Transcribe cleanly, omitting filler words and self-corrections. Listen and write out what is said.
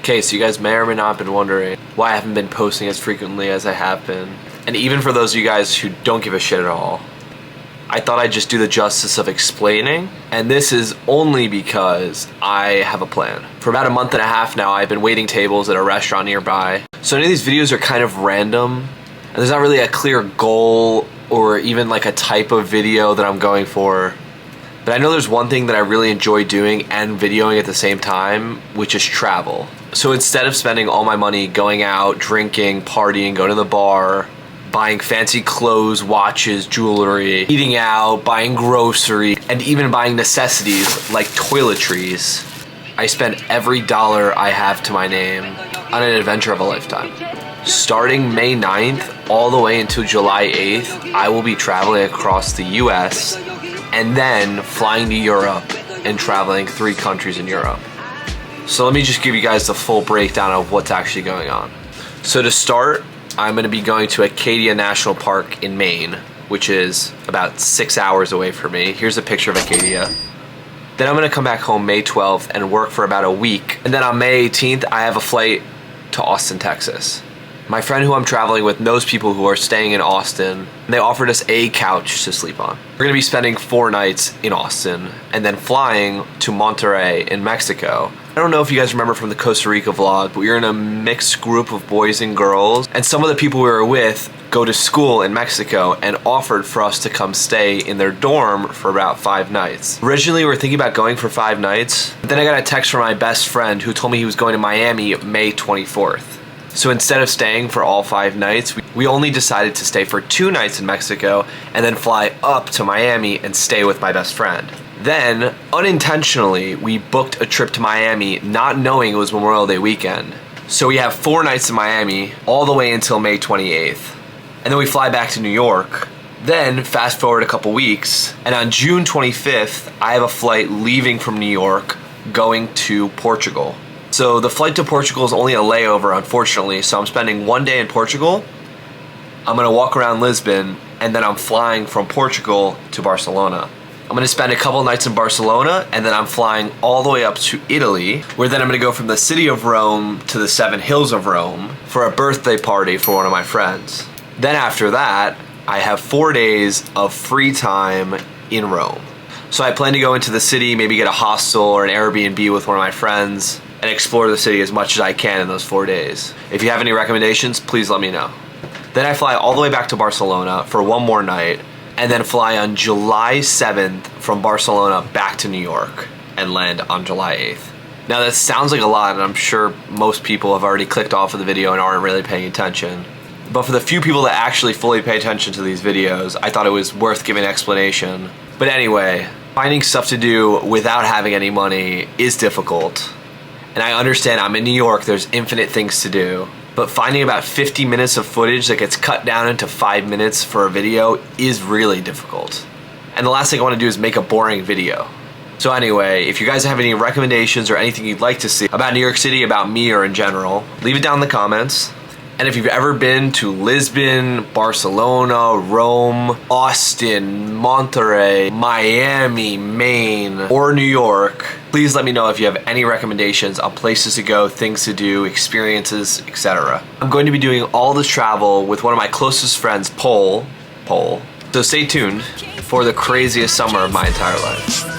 Okay, so you guys may or may not have been wondering why I haven't been posting as frequently as I have been. And even for those of you guys who don't give a shit at all, I thought I'd just do the justice of explaining. And this is only because I have a plan. For about a month and a half now, I've been waiting tables at a restaurant nearby. So any of these videos are kind of random, and there's not really a clear goal or even like a type of video that I'm going for. But I know there's one thing that I really enjoy doing and videoing at the same time, which is travel. So instead of spending all my money going out, drinking, partying, going to the bar, buying fancy clothes, watches, jewelry, eating out, buying groceries, and even buying necessities like toiletries, I spend every dollar I have to my name on an adventure of a lifetime. Starting May 9th all the way until July 8th, I will be traveling across the US and then flying to Europe and traveling 3 countries in Europe. So let me just give you guys the full breakdown of what's actually going on. So to start, I'm going to be going to Acadia National Park in Maine, which is about 6 hours away from me. Here's a picture of Acadia. Then I'm going to come back home May 12th and work for about a week. And then on May 18th, I have a flight to Austin, Texas. My friend who I'm traveling with knows people who are staying in Austin, and they offered us a couch to sleep on. We're gonna be spending 4 nights in Austin and then flying to Monterrey in Mexico. I don't know if you guys remember from the Costa Rica vlog, but we were in a mixed group of boys and girls, and some of the people we were with go to school in Mexico and offered for us to come stay in their dorm for about 5 nights. Originally, we were thinking about going for 5 nights, but then I got a text from my best friend who told me he was going to Miami May 24th. So instead of staying for all 5 nights, we only decided to stay for 2 nights in Mexico and then fly up to Miami and stay with my best friend. Then, unintentionally, we booked a trip to Miami not knowing it was Memorial Day weekend. So we have 4 nights in Miami all the way until May 28th. And then we fly back to New York. Then, fast forward a couple weeks, and on June 25th, I have a flight leaving from New York going to Portugal. So the flight to Portugal is only a layover, unfortunately, so I'm spending 1 day in Portugal. I'm gonna walk around Lisbon, and then I'm flying from Portugal to Barcelona. I'm gonna spend a couple nights in Barcelona, and then I'm flying all the way up to Italy, where then I'm gonna go from the city of Rome to the 7 hills of Rome for a birthday party for one of my friends. Then after that, I have 4 days of free time in Rome. So I plan to go into the city, maybe get a hostel or an Airbnb with one of my friends, and explore the city as much as I can in those 4 days. If you have any recommendations, please let me know. Then I fly all the way back to Barcelona for 1 more night, and then fly on July 7th from Barcelona back to New York and land on July 8th. Now that sounds like a lot, and I'm sure most people have already clicked off of the video and aren't really paying attention. But for the few people that actually fully pay attention to these videos, I thought it was worth giving an explanation. But anyway, finding stuff to do without having any money is difficult. And I understand I'm in New York, there's infinite things to do, but finding about 50 minutes of footage that gets cut down into 5 minutes for a video is really difficult. And the last thing I want to do is make a boring video. So anyway, if you guys have any recommendations or anything you'd like to see about New York City, about me, or in general, leave it down in the comments. And if you've ever been to Lisbon, Barcelona, Rome, Austin, Monterrey, Miami, Maine, or New York, please let me know if you have any recommendations on places to go, things to do, experiences, etc. I'm going to be doing all this travel with one of my closest friends, Pole. So stay tuned for the craziest summer of my entire life.